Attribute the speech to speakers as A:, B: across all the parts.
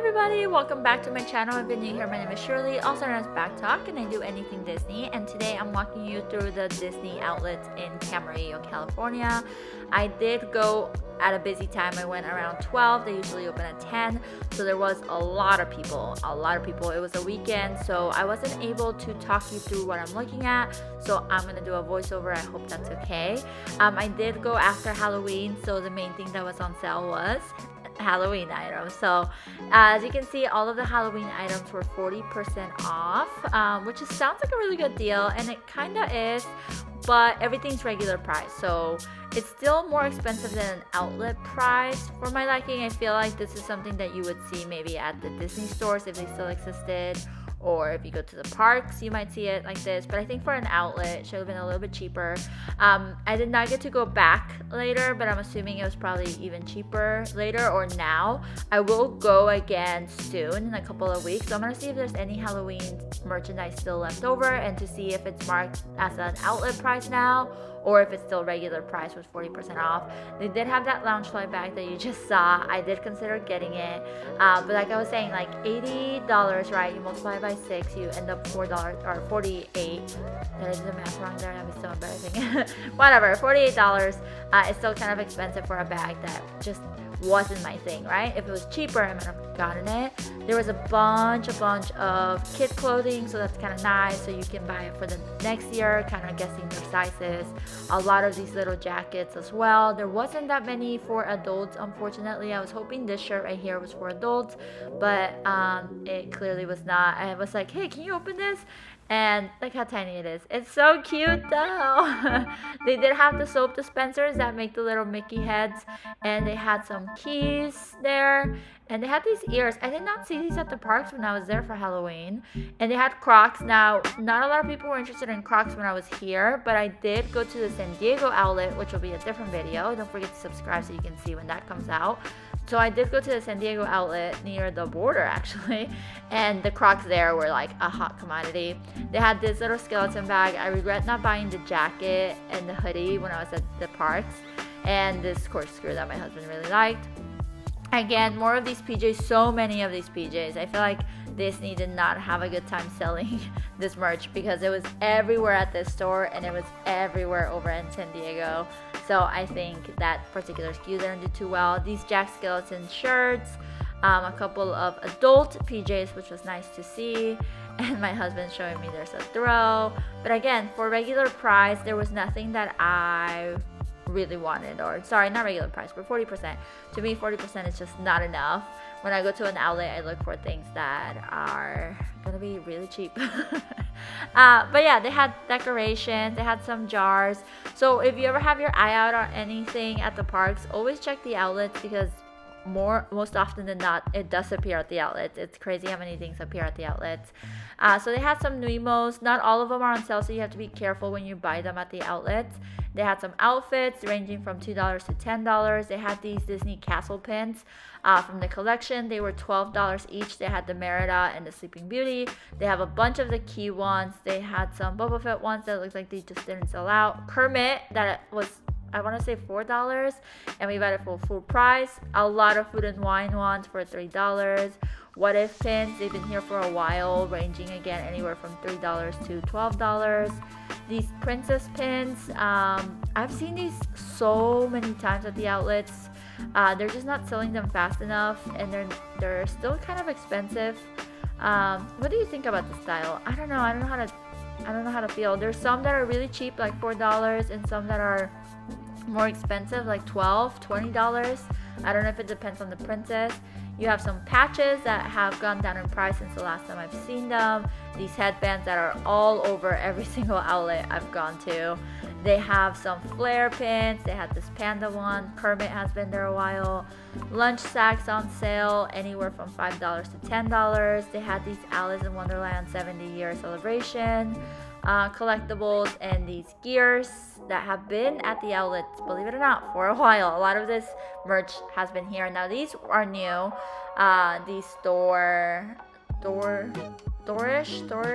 A: everybody, welcome back to my channel. If you're new here, my name is Shirley, also known as Backttalk, and I do anything Disney. And today I'm walking you through the Disney outlets in Camarillo, California. I did go at a busy time. I went around 12. They usually open at 10, so there was a lot of people. It was a weekend, so I wasn't able to talk you through what I'm looking at, so I'm gonna do a voiceover. I hope that's okay. I did go after Halloween, so the main thing that was on sale was Halloween items. So as you can see, all of the Halloween items were 40% off, which sounds like a really good deal, and it kind of is, but everything's regular price, so it's still more expensive than an outlet price. For my liking, I feel like this is something that you would see maybe at the Disney stores if they still existed, or if you go to the parks, you might see it like this. But I think for an outlet, it should have been a little bit cheaper. I did not get to go back later, but I'm assuming it was probably even cheaper later or now. I will go again soon in a couple of weeks. So I'm gonna see if there's any Halloween merchandise still left over, and to see if it's marked as an outlet price now, or if it's still regular price with 40% off. They did have that Loungefly bag that you just saw. I did consider getting it, but like I was saying, like $80, right? You multiply it by 6, you end up $4 or 48. Did I do the math wrong there? That'd be so embarrassing. Whatever, $48 is still kind of expensive for a bag that just wasn't my thing, right? If it was cheaper, I might have gotten it. There was a bunch of kid clothing, so that's kind of nice. So you can buy it for the next year, kind of guessing their sizes. A lot of these little jackets as well. There wasn't that many for adults, unfortunately. I was hoping this shirt right here was for adults, but it clearly was not. I was like, hey, can you open this? And look how tiny it is. It's so cute though. They did have the soap dispensers that make the little Mickey heads, and they had some keys there, and they had these ears. I did not see these at the parks when I was there for Halloween. And they had Crocs. Now, not a lot of people were interested in Crocs when I was here, but I did go to the San Diego outlet, which will be a different video. Don't forget to subscribe so you can see when that comes out. So I did go to the San Diego outlet near the border actually, and the Crocs there were like a hot commodity. They had this little skeleton bag. I regret not buying the jacket and the hoodie when I was at the parks, and this corkscrew that my husband really liked. Again, more of these PJs, so many of these PJs. I feel like Disney did not have a good time selling this merch because it was everywhere at this store and it was everywhere over in San Diego. So I think that particular SKU didn't do too well. These Jack Skellington shirts, a couple of adult PJs, which was nice to see, and my husband showing me there's a throw. But again, for regular price, there was nothing that I really wanted, or sorry, not regular price, but 40%. To me, 40% is just not enough. When I go to an outlet, I look for things that are gonna be really cheap. But yeah, they had decorations, they had some jars. So if you ever have your eye out on anything at the parks, always check the outlets, because most often than not, it does appear at the outlets. It's crazy how many things appear at the outlets. So they had some Nuimos. Not all of them are on sale, so you have to be careful when you buy them at the outlets. They had some outfits ranging from $2 to $10. They had these Disney Castle pins from the collection. They were $12 each. They had the Merida and the Sleeping Beauty. They have a bunch of the key ones. They had some Boba Fett ones that looked like they just didn't sell out. Kermit, that was, I want to say $4, and we bought it for full price. A lot of Food and Wine ones for $3. What If pins, they've been here for a while, ranging again anywhere from $3 to $12. These princess pins, I've seen these so many times at the outlets. They're just not selling them fast enough, and they're still kind of expensive. What do you think about the style? I don't know how to feel. There's some that are really cheap, like $4, and some that are more expensive, like $12, $20. I don't know if it depends on the princess. You have some patches that have gone down in price since the last time I've seen them. These headbands that are all over every single outlet I've gone to. They have some flare pins. They had this panda one. Kermit has been there a while. Lunch sacks on sale, anywhere from $5 to $10. They had these Alice in Wonderland 70-year celebration collectibles, and these gears that have been at the outlets, believe it or not, for a while. A lot of this merch has been here. Now these are new. These store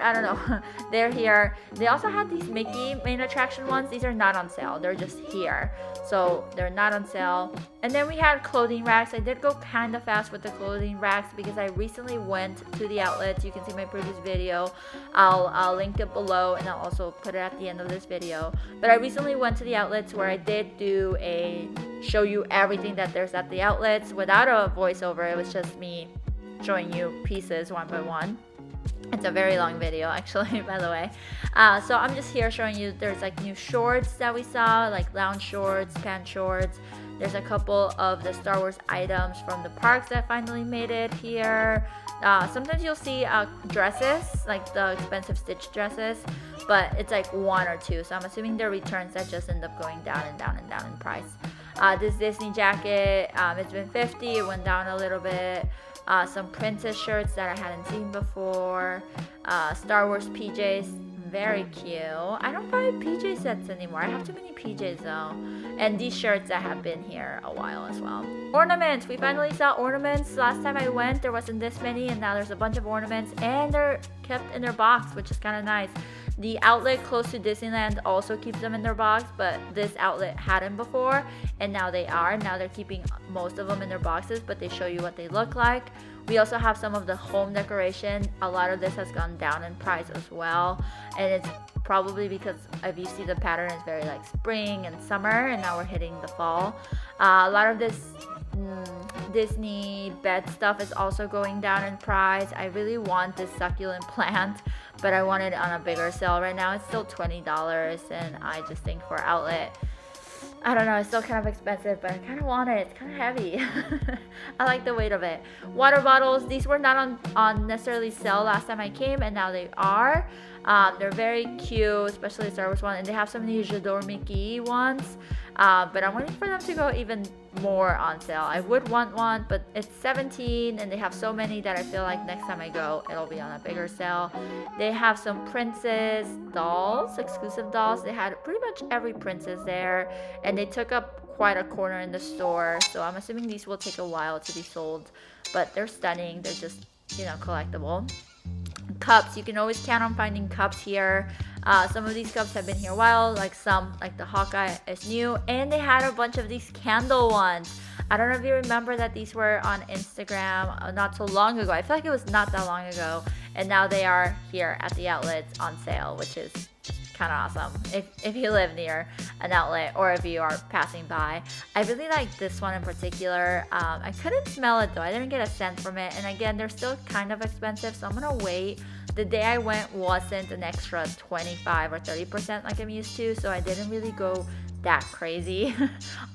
A: I don't know. They're here. They also had these Mickey main attraction ones. These are not on sale. They're just here. So they're not on sale. And then we had clothing racks. I did go kind of fast with the clothing racks because I recently went to the outlets. You can see my previous video. I'll link it below and I'll also put it at the end of this video. But I recently went to the outlets where I did do a show you everything that there's at the outlets without a voiceover. It was just me showing you pieces one by one. It's a very long video actually, by the way. So I'm just here showing you there's like new shorts that we saw, like lounge shorts, pant shorts. There's a couple of the Star Wars items from the parks that finally made it here. Sometimes you'll see dresses, like the expensive Stitch dresses, but it's like one or two. So I'm assuming they're returns that just end up going down and down and down in price. This Disney jacket, it's been $50, it went down a little bit. Some princess shirts that I hadn't seen before. Star Wars PJs, very cute. I don't buy PJ sets anymore. I have too many PJs though. And these shirts that have been here a while as well. Ornaments, we finally saw ornaments. Last time I went there wasn't this many, and now there's a bunch of ornaments and they're kept in their box, which is kind of nice. The outlet close to Disneyland also keeps them in their box, but this outlet hadn't before, and now they are. Now they're keeping most of them in their boxes, but they show you what they look like. We also have some of the home decoration. A lot of this has gone down in price as well, and it's probably because if you see the pattern, it's very like spring and summer, and now we're hitting the fall. A lot of this Disney bed stuff is also going down in price. I really want this succulent plant, but I want it on a bigger sale. Right now it's still $20, and I just think for outlet, I don't know, it's still kind of expensive, but I kind of want it. It's kind of heavy. I like the weight of it. Water bottles, these were not on necessarily sale last time I came, and now they are. They're very cute, especially the Star Wars one, and they have some of these J'adore Mickey ones, but I'm waiting for them to go even more on sale. I would want one, but it's $17, and they have so many that I feel like next time I go, it'll be on a bigger sale. They have some princess dolls, exclusive dolls. They had pretty much every princess there, and they took up quite a corner in the store, so I'm assuming these will take a while to be sold, but they're stunning. They're just, you know, collectible. Cups, you can always count on finding cups here. Some of these cups have been here a while, like some, like the Hawkeye is new, and they had a bunch of these candle ones. I don't know if you remember that these were on Instagram not so long ago. I feel like it was not that long ago, and now they are here at the outlets on sale, which is kind of awesome if you live near an outlet or if you are passing by. I really like this one in particular. I couldn't smell it though. I didn't get a scent from it, and again, they're still kind of expensive, so I'm gonna wait. The day I went wasn't an extra 25 or 30% like I'm used to, so I didn't really go that crazy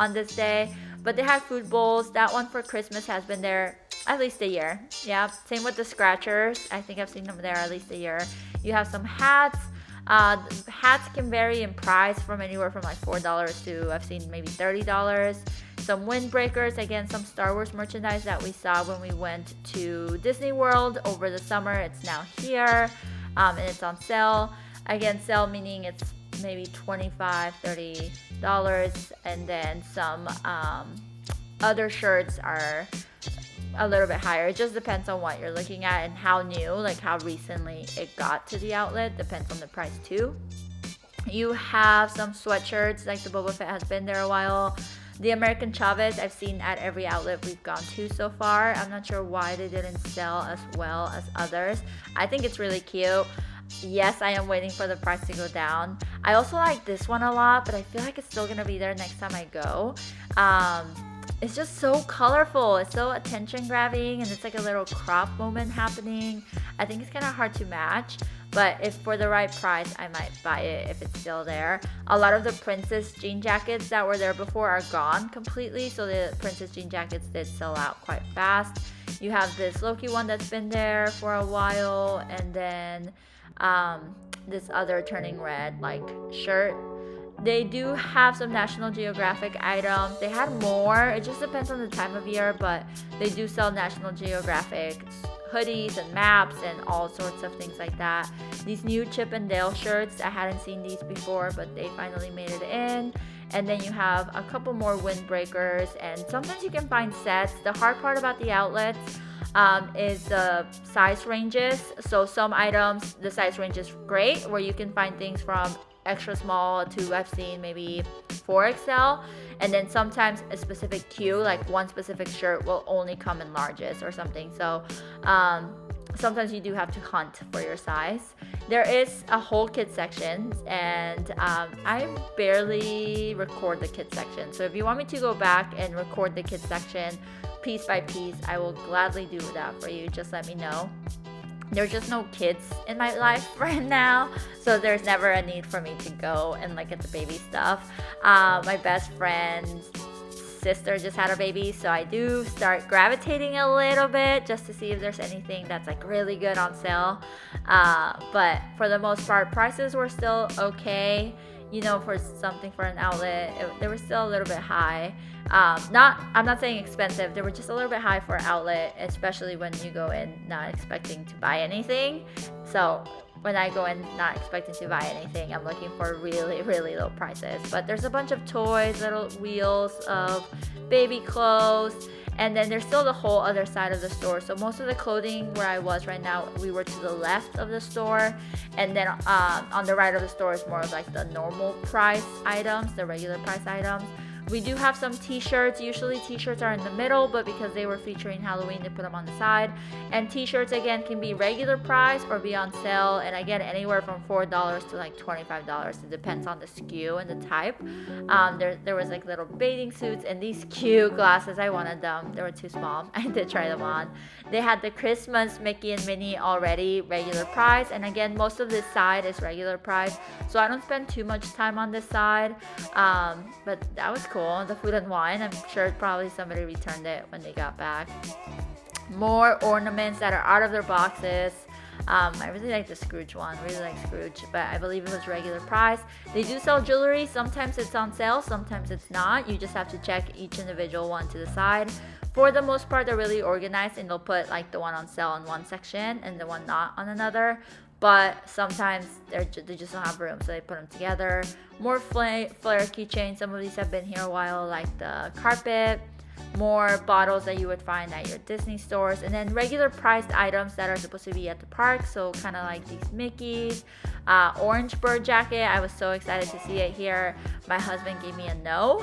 A: on this day. But they had food bowls. That one for Christmas has been there at least a year. Yeah, same with the scratchers. I think I've seen them there at least a year. You have some hats. Hats can vary in price from anywhere from like $4 to I've seen maybe $30. Some windbreakers, again, some Star Wars merchandise that we saw when we went to Disney World over the summer. It's now here, and it's on sale. Again, sale meaning it's maybe $25, $30, and then some other shirts are a little bit higher. It just depends on what you're looking at and how new, like how recently it got to the outlet. Depends on the price too. You have some sweatshirts, like the Boba Fett has been there a while. The American Chavez I've seen at every outlet we've gone to so far. I'm not sure why they didn't sell as well as others. I think it's really cute. Yes, I am waiting for the price to go down. I also like this one a lot, but I feel like it's still gonna be there next time I go. It's just so colorful. It's so attention grabbing, and it's like a little crop moment happening. I think it's kind of hard to match, but if for the right price, I might buy it if it's still there. A lot of the princess jean jackets that were there before are gone completely, so the princess jean jackets did sell out quite fast. You have this Loki one that's been there for a while, and then this other turning red like shirt. They do have some National Geographic items. They had more. It just depends on the time of year, but they do sell National Geographic hoodies and maps and all sorts of things like that. These new Chip and Dale shirts, I hadn't seen these before, but they finally made it in. And then you have a couple more windbreakers, and sometimes you can find sets. The hard part about the outlets is the size ranges. So some items, the size range is great, where you can find things from extra small to I've seen maybe 4XL, and then sometimes a specific queue, like one specific shirt will only come in larges or something. So sometimes you do have to hunt for your size. There is a whole kid section, and I barely record the kid section. So if you want me to go back and record the kid section piece by piece, I will gladly do that for you. Just let me know. There's just no kids in my life right now, so there's never a need for me to go and look at the baby stuff. My best friend's sister just had a baby, so I do start gravitating a little bit just to see if there's anything that's like really good on sale. But for the most part, prices were still okay. You know, for something for an outlet, they were still a little bit high. I'm not saying expensive, they were just a little bit high for an outlet, especially when you go in not expecting to buy anything. So when I go in not expecting to buy anything, I'm looking for really, really low prices. But there's a bunch of toys, little wheels of baby clothes, and then there's still the whole other side of the store. So most of the clothing where I was right now, we were to the left of the store, and then on the right of the store is more of like the normal price items, the regular price items. We do have some t-shirts. Usually t-shirts are in the middle, but because they were featuring Halloween, they put them on the side. And t-shirts again can be regular price or be on sale, and again anywhere from $4 to like $25. It depends on the SKU and the type. There was like little bathing suits and these cute glasses. I wanted them. They were too small. I did try them on. They had the Christmas Mickey and Minnie already regular price, and again most of this side is regular price, so I don't spend too much time on this side. But that was cool. The food and wine, I'm sure probably somebody returned it when they got back. More ornaments that are out of their boxes. I really like the Scrooge one, really like Scrooge, but I believe it was regular price. They do sell jewelry. Sometimes it's on sale, sometimes it's not. You just have to check each individual one to the side. For the most part, they're really organized, and they'll put like the one on sale in one section and the one not on another. But sometimes they just don't have room, so they put them together. More flare keychains. Some of these have been here a while, like the carpet. More bottles that you would find at your Disney stores, and then regular priced items that are supposed to be at the park. So kind of like these Mickeys. Orange bird jacket. I was so excited to see it here. My husband gave me a no.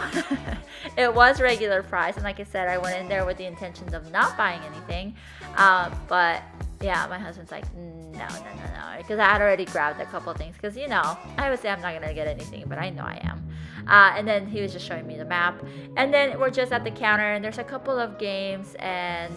A: It was regular price, and like I said, I went in there with the intentions of not buying anything. But yeah, my husband's like, no, because I had already grabbed a couple things, because you know, I would say I'm not gonna get anything, but I know I am. And then he was just showing me the map, and then we're just at the counter, and there's a couple of games and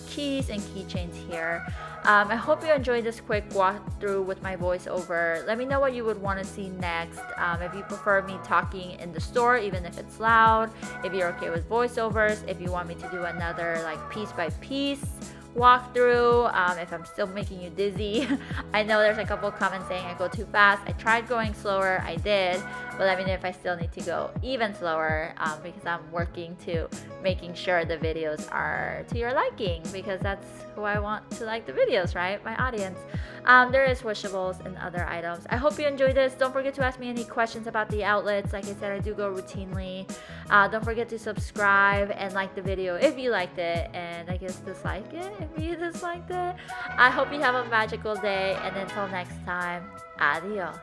A: keys and keychains here. I hope you enjoyed this quick walkthrough with my voiceover. Let me know what you would want to see next. If you prefer me talking in the store, even if it's loud, if you're okay with voiceovers, if you want me to do another like piece by piece walkthrough, if I'm still making you dizzy. I know there's a couple comments saying I go too fast. I tried going slower, I did, but let me know if I still need to go even slower, because I'm working to making sure the videos are to your liking, because that's who I want to like the videos, right? My audience. There is wishables and other items. I hope you enjoyed this. Don't forget to ask me any questions about the outlets. Like I said, I do go routinely. Don't forget to subscribe and like the video if you liked it, and I guess dislike it if you disliked it. I hope you have a magical day, and until next time, adios.